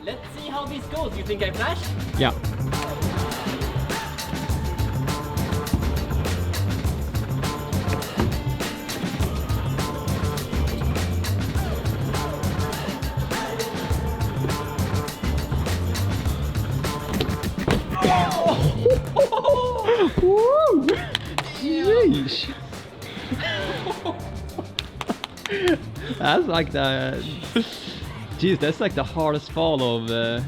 Let's see how this goes. You think I flash? Yeah. Woo! Sheesh. That's like the... Jeez, that's like the hardest fall of...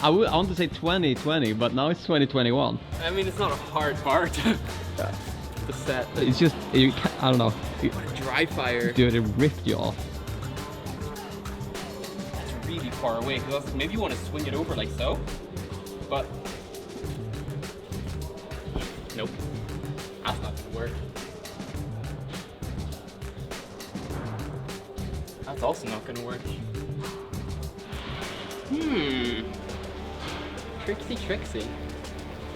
I want to say 2020, but now it's 2021. I mean, it's not a hard bar to set. It's just, I don't know. Dry fire. Dude, it ripped you off. That's really far away. Cause maybe you want to swing it over like so, but nope, that's not gonna work. That's also not gonna work. Trixie.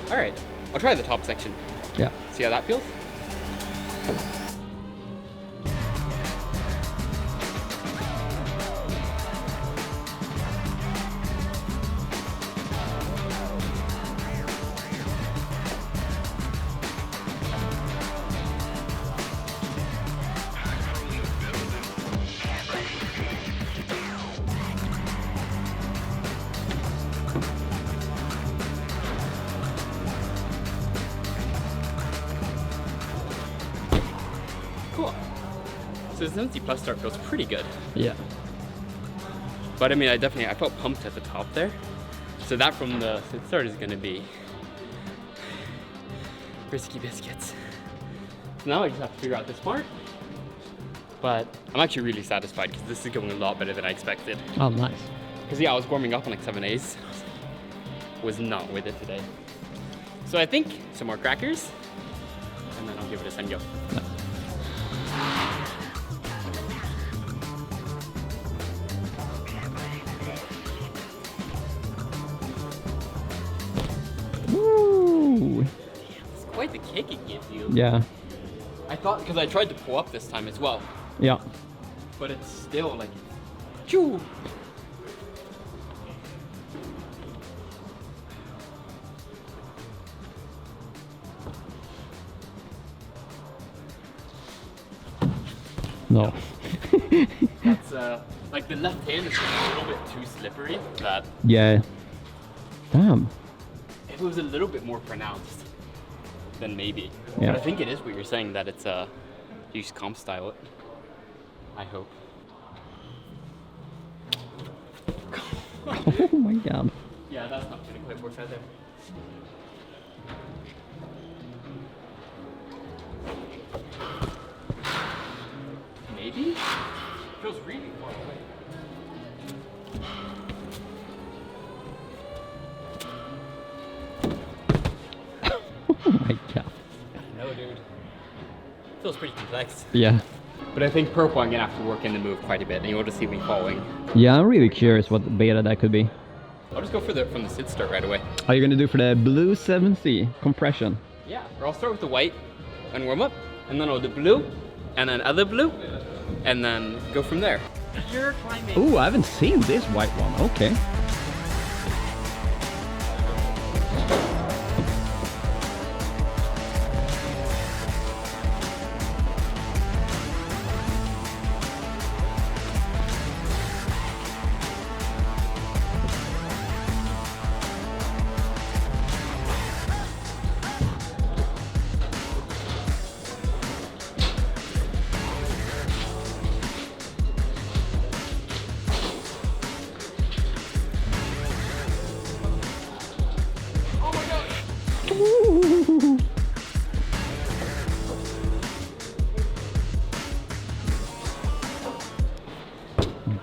All right, I'll try the top section. Yeah. See how that feels? Cool. So the 70 plus start feels pretty good. Yeah. But I mean, I felt pumped at the top there. So that from the start is gonna be risky biscuits. So now I just have to figure out this part. But I'm actually really satisfied because this is going a lot better than I expected. Oh, nice. Because yeah, I was warming up on like 7As. Was not with it today. So I think some more crackers, and then I'll give it a send go. Nice. Woo! It's quite the kick it gives you. Yeah. I thought, because I tried to pull up this time as well, Yeah. but it's still like, choo! No. That's like the left hand is a little bit too slippery. That Yeah. Damn. if it was a little bit more pronounced, then maybe. Yeah. But I think it is what you're saying, that it's you just comp style it. I hope. Oh my god. Yeah, that's not gonna quite work out there. Maybe? Feels really far away. Oh my god. No, dude. Feels pretty complex. Yeah. But I think purple, I'm gonna have to work in the move quite a bit, and you'll just see me falling. Yeah, I'm really curious what beta that could be. I'll just go for from the sit start right away. Are you gonna do for the blue 7C compression? Yeah, or I'll start with the white and warm up, and then I'll do blue, and then other blue, and then go from there. You're climbing. Ooh, I haven't seen this white one. Okay.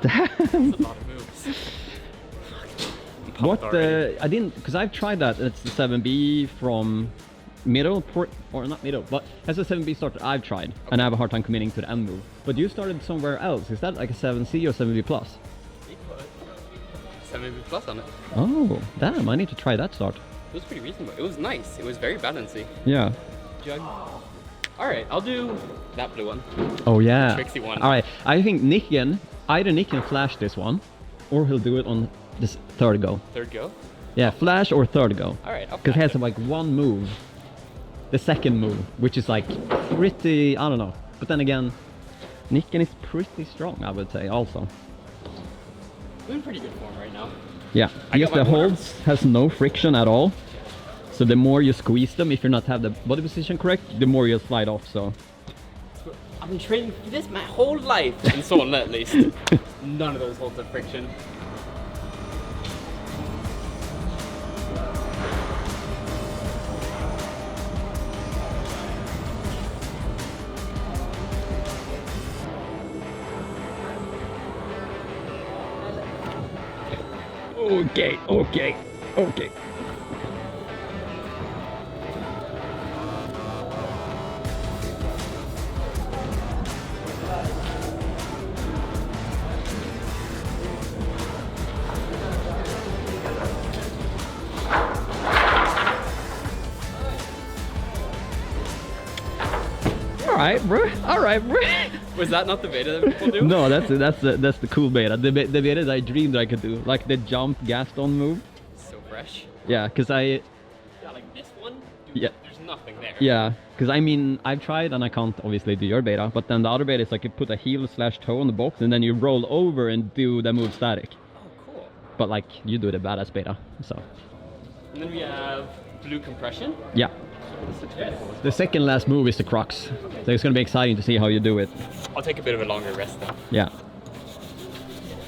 Damn. That's a lot of moves. What I didn't, because I've tried that. It's the 7B from middle port, or not middle, but that's a 7B starter I've tried, okay. And I have a hard time committing to the end move. But you started somewhere else. Is that like a 7C or 7B plus? 7B plus on it. Oh, damn! I need to try that start. It was pretty reasonable. It was nice. It was very balancy. Yeah. Jug. All right, I'll do that blue one. Oh yeah. Trixie one. All right. I think Nikken, either Nikken flashed this one, or he'll do it on this third go. Third go? Yeah, flash or third go. Alright, Because he has like one move, the second move, which is like pretty, I don't know. But then again, Nikken is pretty strong, I would say, also. We're in pretty good form right now. Yeah, because the holds has no friction at all. So the more you squeeze them, if you not have the body position correct, the more you'll slide off, so. I've been training for this my whole life, in Solna at least. None of those holds have friction. Okay, okay, okay. All right, bro. Was that not the beta that people do? No, that's the cool beta. The beta that I dreamed I could do, like the jump Gaston move. So fresh. Yeah, cause Yeah, like this one. Dude, Yeah. There's nothing there. Yeah, cause I mean I've tried and I can't obviously do your beta, but then the other beta is like you put a heel / toe on the box and then you roll over and do the move static. Oh, cool. But like you do the badass beta, so. And then we have blue compression. Yeah. The second last move is the crux. So it's gonna be exciting to see how you do it. I'll take a bit of a longer rest though. Yeah.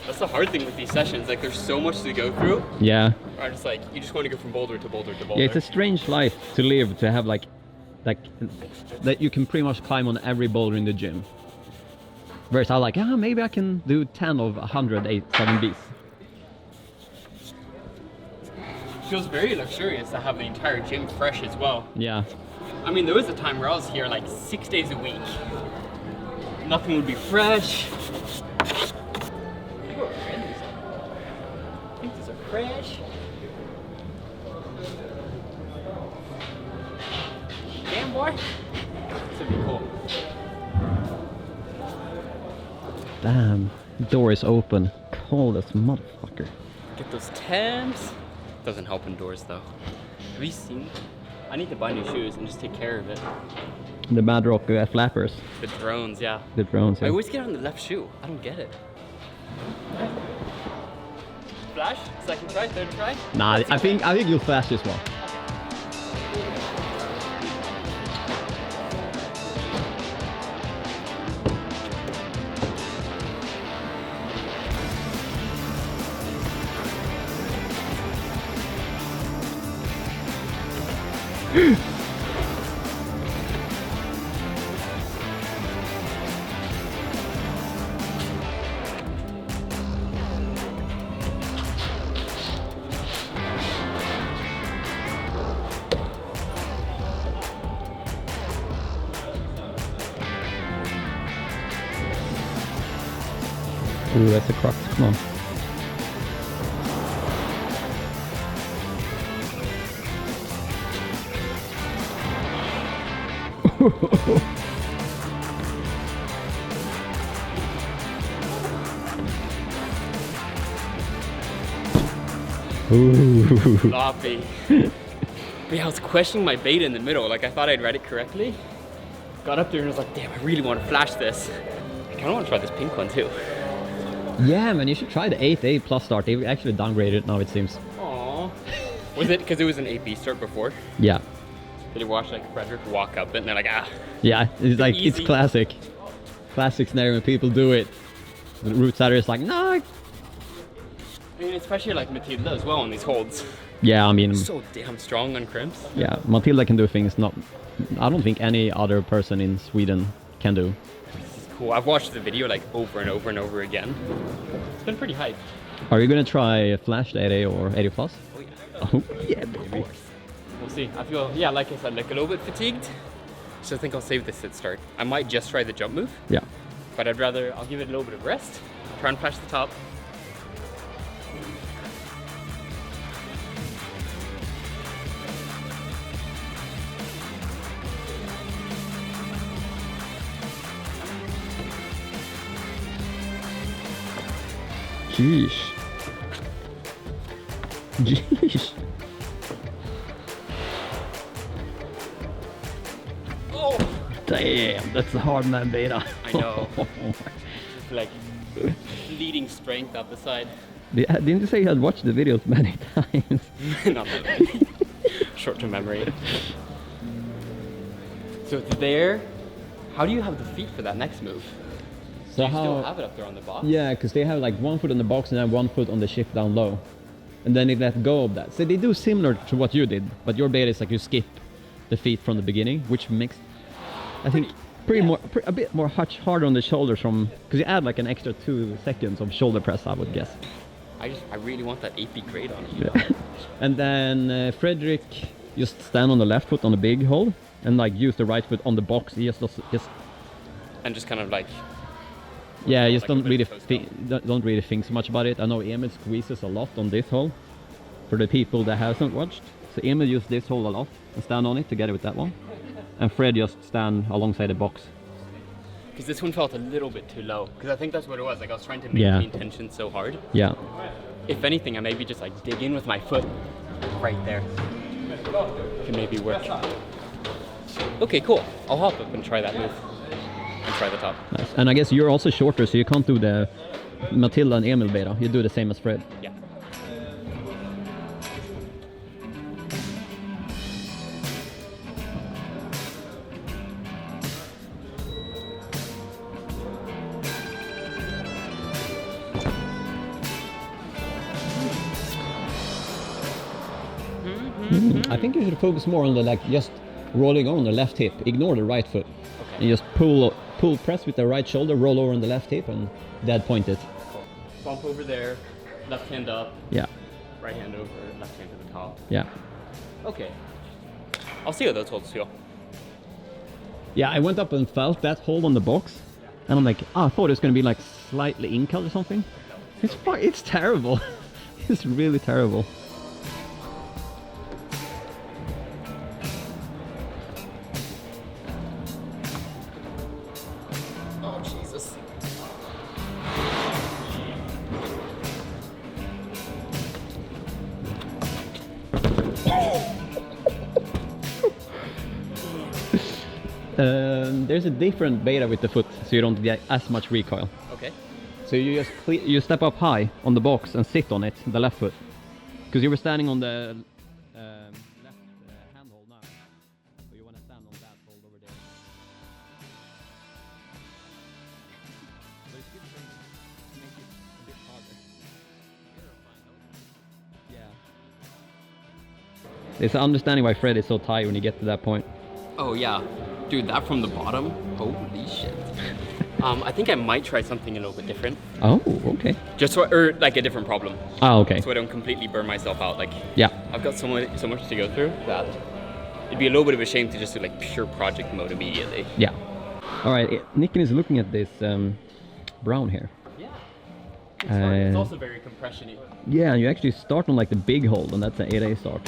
That's the hard thing with these sessions. Like there's so much to go through. Yeah. Or just like you just want to go from boulder to boulder to boulder. Yeah, it's a strange life to live, to have like that you can pretty much climb on every boulder in the gym. Whereas I like, maybe I can do 10 of 100 7Bs. Feels very luxurious to have the entire gym fresh as well. Yeah. I mean, there was a time where I was here like 6 days a week. Nothing would be fresh. I think these are fresh. Damn, boy. This would be cool. Damn. Door is open. Cold as motherfucker. Get those temps. Doesn't help indoors though. Have you seen? I need to buy new shoes and just take care of it. The Mad Rock flappers. The drones, yeah. The drones, yeah. I always get on the left shoe. I don't get it. Flash? Second try? Third try? Nah, I think you'll flash this one. Ooh, that's a crux. Come on. Ooh. Sloppy. But yeah, I was questioning my beta in the middle. Like, I thought I'd read it correctly. Got up there and was like, damn, I really want to flash this. I kind of want to try this pink one too. Yeah, man, you should try the 8A plus start. They actually downgraded it now, it seems. Aww. Was it because it was an 8B start before? Yeah. Did you watch like Frederick walk up it and they're like, ah. Yeah, it's like, easy. it's classic. Classic scenario when people do it. The root setter is like, no. I mean, especially like Matilda as well on these holds. Yeah, I mean, So damn strong on crimps. yeah, Matilda can do things I don't think any other person in Sweden can do. This is cool. I've watched the video like over and over and over again. It's been pretty hype. Are you gonna try Flash 8A or 80 plus? Oh yeah. Oh yeah, baby. We'll see. I feel, yeah, like I said, like a little bit fatigued. So I think I'll save this at start. I might just try the jump move, Yeah. but I'll give it a little bit of rest. Try and flash the top. Sheesh. Jeez. Oh! Damn, that's a hard man beta. I know. Just like bleeding strength up the side. Didn't you say you had watched the videos many times? Not that many. Short-term memory. So it's there. How do you have the feet for that next move? So Do you still have it up there on the box? Yeah, because they have like 1 foot on the box and then 1 foot on the ship down low. And then they let go of that. So they do similar to what you did, but your beta is like you skip the feet from the beginning, which makes, I think, a bit more harder on the shoulders from, because you add like an extra 2 seconds of shoulder press, I would guess. I really want that 8B grade on it. Yeah. And then Frederick just stand on the left foot on the big hold and like use the right foot on the box. He just And just kind of like... Yeah, just like don't really think so much about it. I know Emil squeezes a lot on this hole for the people that haven't watched. So Emil used this hole a lot and stand on it together with that one. And Fred just stand alongside the box. Because this one felt a little bit too low. Because I think that's what it was. Like I was trying to maintain tension so hard. Yeah. If anything, I maybe just like dig in with my foot right there. Can maybe work. Okay, cool. I'll hop up and try that move. And try the top. Nice. And I guess you're also shorter, so you can't do the Matilda and Emil beta. You do the same as Fred. Yeah. I think you should focus more on the like just rolling on the left hip. Ignore the right foot. Okay. And just pull press with the right shoulder, roll over on the left hip and dead point it. Cool. Bump over there, left hand up. Yeah. Right hand over, left hand to the top. Yeah. Okay. I'll see how those holds feel. Yeah, I went up and felt that hold on the box. And I'm like, I thought it was going to be like slightly in-cut or something. It's terrible. It's really terrible. Oh, Jesus. There's a different beta with the foot, so you don't get as much recoil. Okay. So you just you step up high on the box and sit on it, the left foot, because you were standing on the left handhold now, so you want to stand on that hold over there. So it's good to make it a bit harder. Yeah. There's an understanding why Fred is so tired when you get to that point. Oh yeah, dude, that from the bottom, holy shit. I think I might try something a little bit different. Oh, okay. Just so, or like a different problem. Oh, okay. So I don't completely burn myself out. Like, Yeah. I've got so much to go through that it'd be a little bit of a shame to just do like pure project mode immediately. Yeah. All right, Nikken is looking at this brown here. Yeah. It's Uh, also very compression-y. Yeah, and you actually start on like the big hold, and that's an 8A start.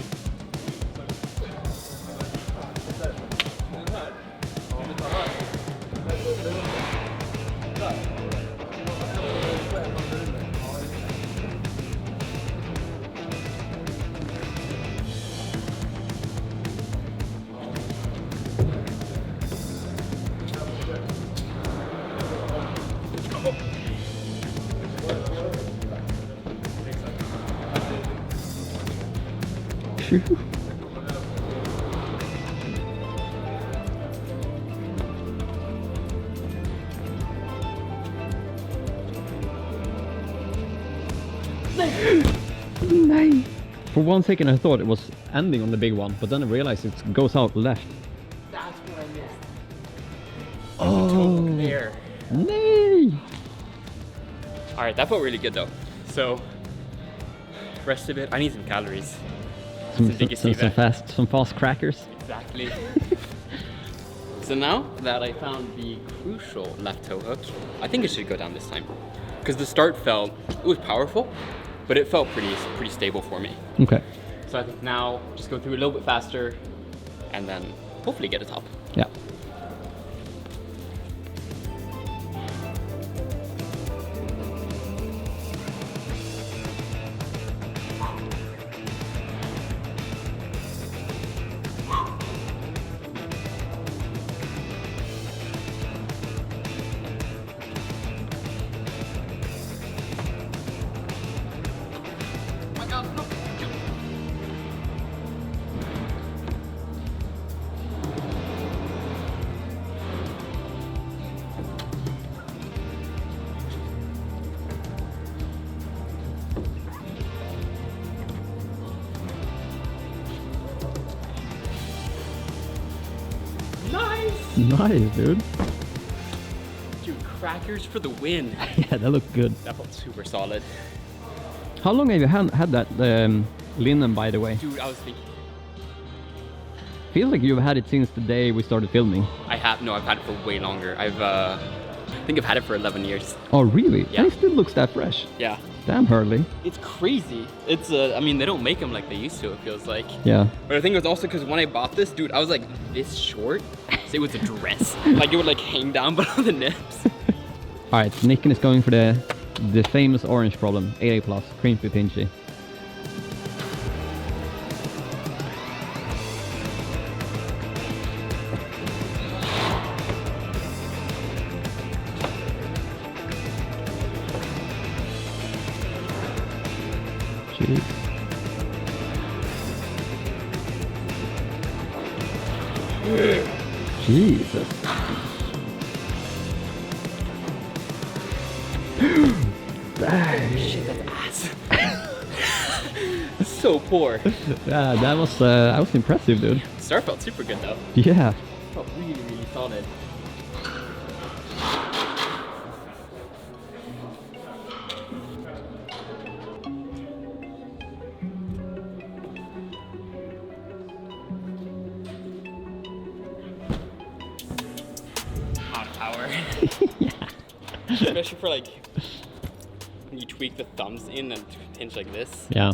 Nice. For one second I thought it was ending on the big one, but then I realized it goes out left. That's what I missed. Oh, There. nay! Alright, that felt really good though. So, rest of it, I need some calories. Some fast crackers. Exactly. So now that I found the crucial left toe hook, I think it should go down this time. Because the start it was powerful, but it felt pretty stable for me. Okay. So I think now just go through a little bit faster and then hopefully get a top. Yeah. Nice, dude. Dude, crackers for the win. Yeah, that looked good. That felt super solid. How long have you had that linen, by the way? Dude, I was thinking. Feels like you've had it since the day we started filming. I've had it for way longer. I think I've had it for 11 years. Oh, really? Yeah. And it still looks that fresh. Yeah. Damn, Hurley. It's crazy. It's I mean, they don't make them like they used to, it feels like. Yeah. But I think it was also because when I bought this, dude, I was like this short. So it was a dress. Like it would like hang down below the nips. All right, Nikken is going for the famous orange problem. 8A plus, crimpy pinchy. Jeez. Jesus. Dang. Shit, that's ass. So poor. Yeah, that was impressive, dude. Start felt super good though. Yeah. Felt really, really solid. Lot of power. Yeah. Especially for like when you tweak the thumbs in and pinch like this. Yeah.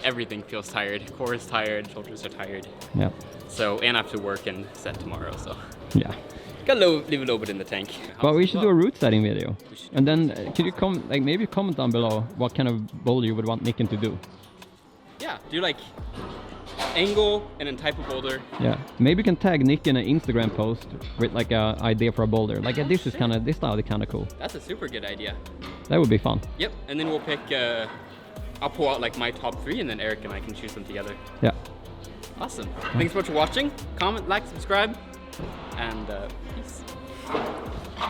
Everything feels tired. Core is tired, shoulders are tired. Yeah. So, and I have to work and set tomorrow, so. Yeah. Gotta leave a little bit in the tank. But we should do a route setting video. We should. And then could you maybe comment down below what kind of boulder you would want Nikken to do? Yeah, do like angle and then type of boulder. Yeah. Maybe you can tag Nikken an Instagram post with like a idea for a boulder. Like this shit. this style is kind of cool. That's a super good idea. That would be fun. Yep, and then we'll pick, I'll pull out like my top 3 and then Eric and I can choose them together. Yeah. Awesome. Thanks so much for watching. Comment, like, subscribe, and peace.